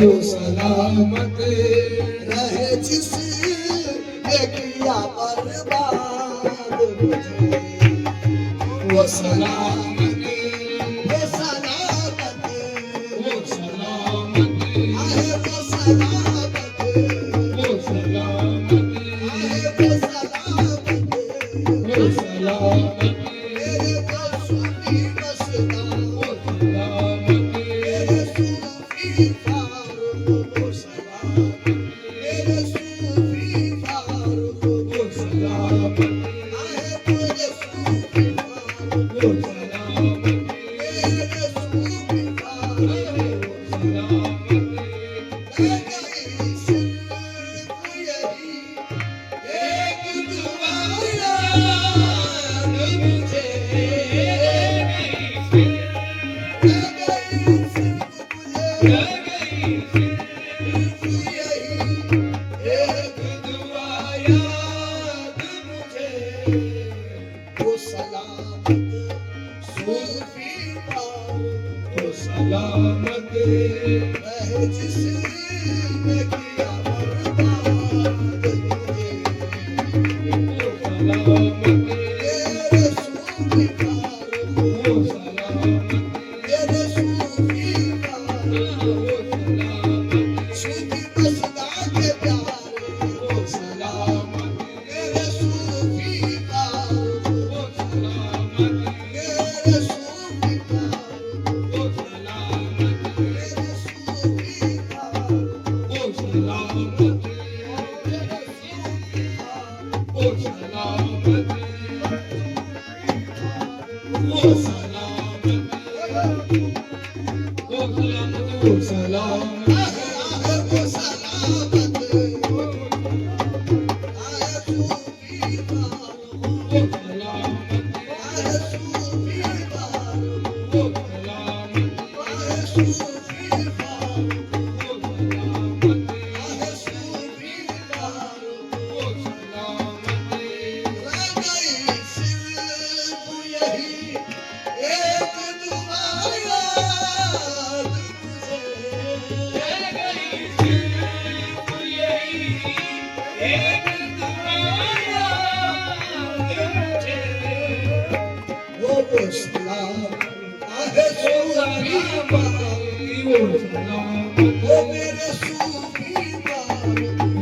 वो सलामत रहे जिसने किया बर्बाद मुझे। वो सलामत, वो सलामत, वो सलामत, आए वो सलामत, वो सलामत, आए वो सलामत, वो सलामत, मेरे को सूफी मस्ता, वो सलामत, मेरे सूफी फारूक, वो सलामत, मेरे सूफी फारूक, वो सलामत, आए मुझे सूफी फारूक, वो सलामत, मेरे सूफी फारूक, वो सलामत, रह गई सिर्फ यही एक दुआ याद मुझे। रह गई सिर्फ यही एक दुआ याद मुझे। वो सलामत सूफी फारूक, वो सलामत रहे जिसने किया बर्बाद मुझे। वो सलामत मेरे सूफी फारूक, वो सलामत मेरे सूफी फारूक, वो सलामत सूफी मस्ता के प्यारे, वो सलामत मेरे सूफी फारूक, वो सलामत मेरे सूफी फारूक, वो सलामत सलामत आहे सूफी बाबू वो मेरे सूफी बाबू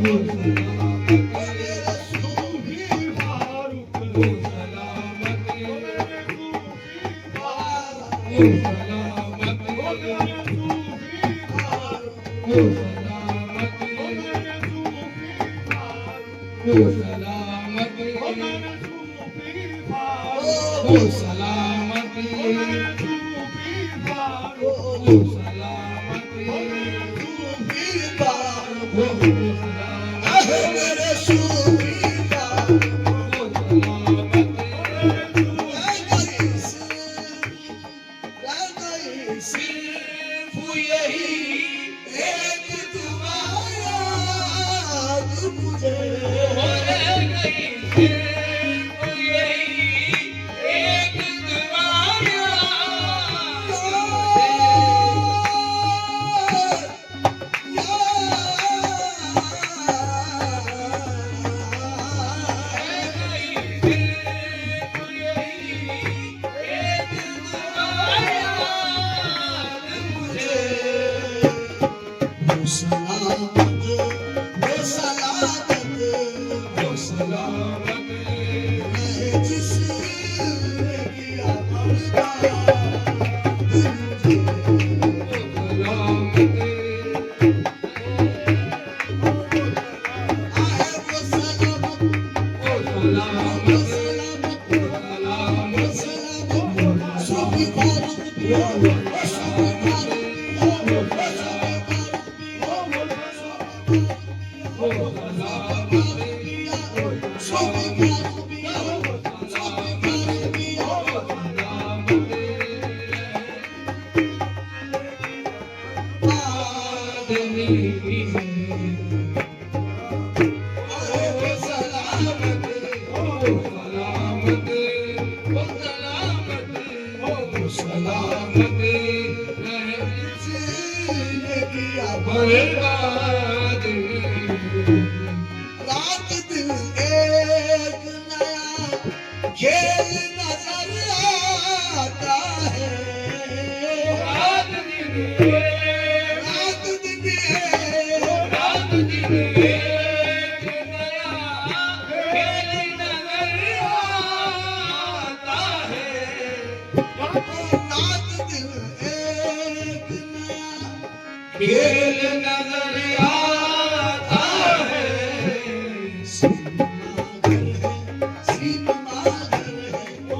वो मेरे सूफी बाबू वो सलामत वो सलामत वो मेरे सूफी बाबू वो सलामत वो सलामत वो सलामत वो सलामत वो आहे मेरे सूफी बाबू सिर्फ यही एक दुआ याद मुझे रात दिन एक नया खेल नजर आता है रात दिन एक नया खेल नजर आता है रात दिन एक नया खेल नजर आता है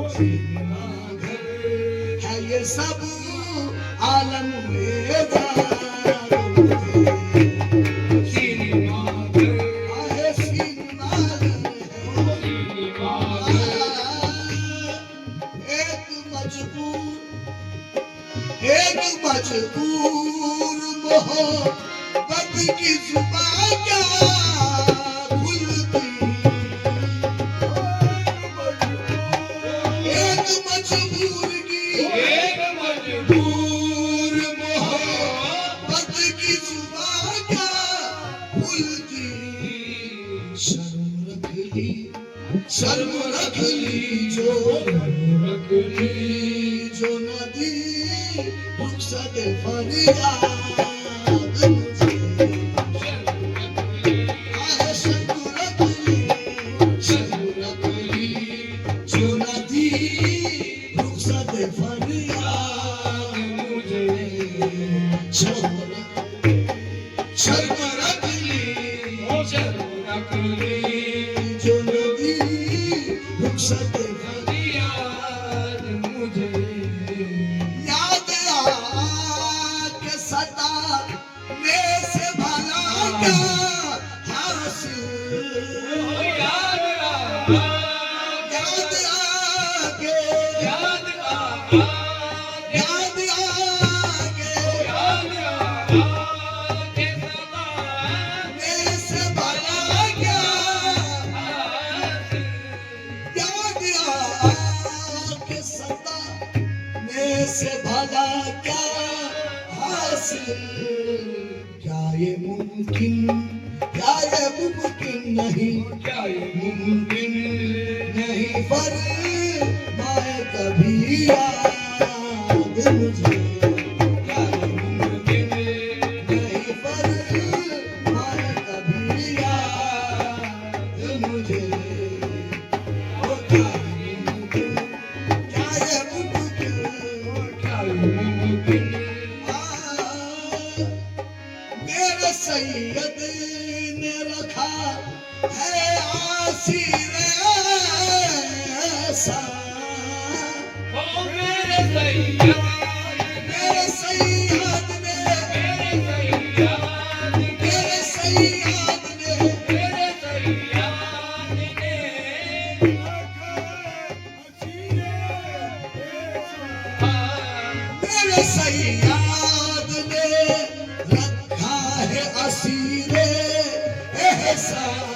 सिनेमा घर है ये सब आलम में जादू सिनेमा घर है सिनेमा घर एक मजबूर मोहब्बत की जुबान क्या खुलती एक मजबूर मोहब्बत की जुबान क्या खुलती शर्म रख ली जो नदी रुखसत फरियाद मुझे आहे शर्म रख ली जो नदी रुखसत फरियाद मुझे शर्म रख ली जो नदी रुखसत फरियाद मुझे याद आके सता में से भला क्या हासिल याद आके में से भला क्या याद आके सता में से भला क्या हासिल क्या ये मुमकिन नहीं क्या ये मुमकिन नहीं पर मैं कभी याद मुझे क्या ये मुमकिन नहीं फरमाए कभी याद मुझे ओ क्या ये मुमकिन क्या ये मुमकिन क्या ये मुमकिन मेरे सैयद ने रखा है आसीर ऐसा मेरे सैयद मेरे सैयद ने मेरे सैयद ने मेरे सैयद ने रखा है असीर एहसान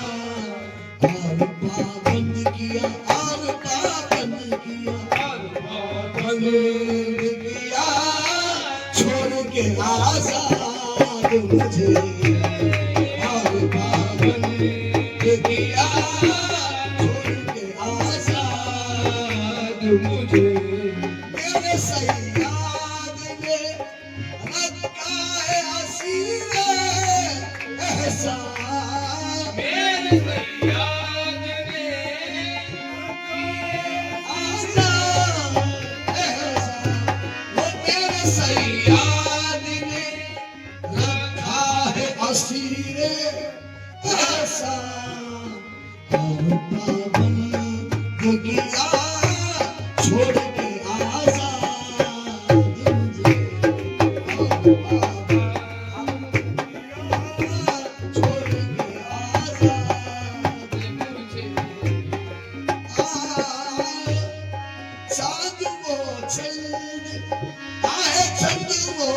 और पाबंद किया और पाबंद किया बंद किया छोड़ के आजाद मुझे और पाबंद किया छोड़ के आजाद मुझे मेरे सैयद ने रखा है असीर एहसान मेरे सैयद ने आजाद एहसान वो मेरे सैयद ने रखा है असीर एहसान और पाबंद किया छोड़ के आजाद मुझे और पाबंद छोड़ के आजाद मुझे चांद वो चंद आए चंद वो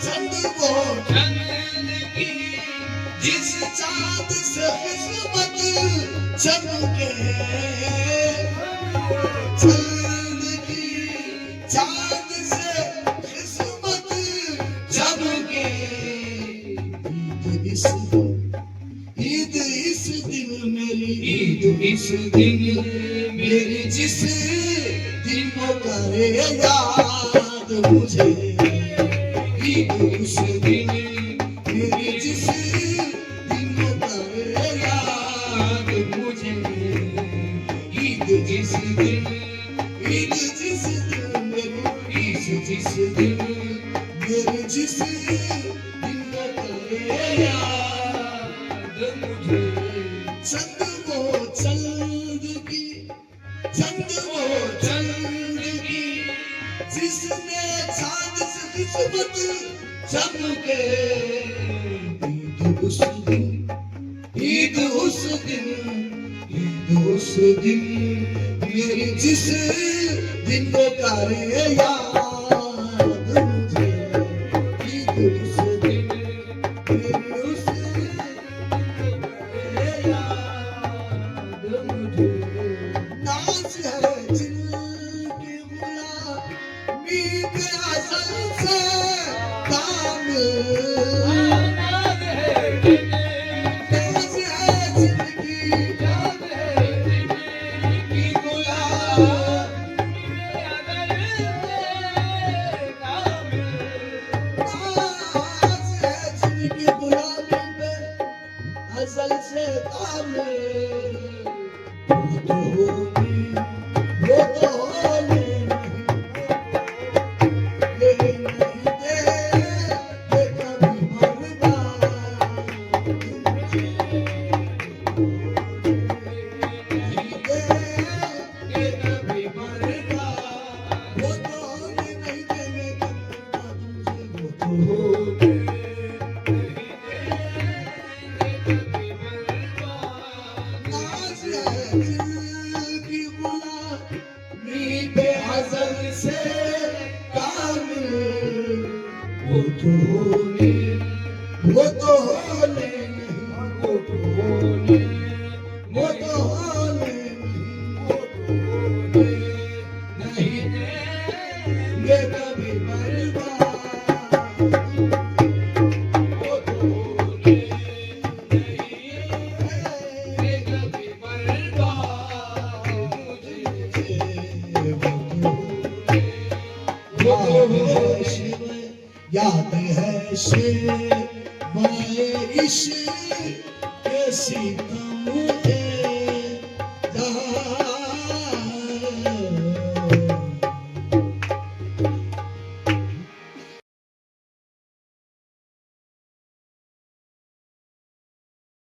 चंद वो चंद की जिस चांद से किस्मत चमके चंद की चांद से किस्मत चमके ईद इस दिन मेरी ईद इस दिन मेरी जिस दिन को करे याद मुझे ईद उस दिन मेरी जिस दिन को करे याद मुझे ईद जिस दिन मेरी ईद जिस दिन मेरी जिस दिन को करे याद मुझे चंद वो चंद की चंद वो चंद की जिसने चांद से किस्मत चमके ईद उस दिन ईद उस दिन ईद उस दिन मेरी जिस दिन को करे याद मुझे ईद उस दिन मेरी उस दिन को करे याद मुझे नाच है जिनकी गुलामी पे असल से कामिल नाज है नाच है जिनकी याद है की गुलामी नाच है जिनकी गुलामी पे असल से कामिल वो तो होली वो तो होली ये नहीं दे ये कभी बर्बाद नहीं दे ये कभी बर्बाद वो तो होली नहीं देंगे कभी बर्बाद तुझे वो तो होली नाज है दिल की गुलामी पे अज़ल से कामिल वो तो होली वो तो होली नहीं वो तो होली वो तो होली नहीं देंगे कभी बर्बाद वो तो होली नहीं देंगे कभी बर्बाद मुझे याद है से माए इश्क के सीता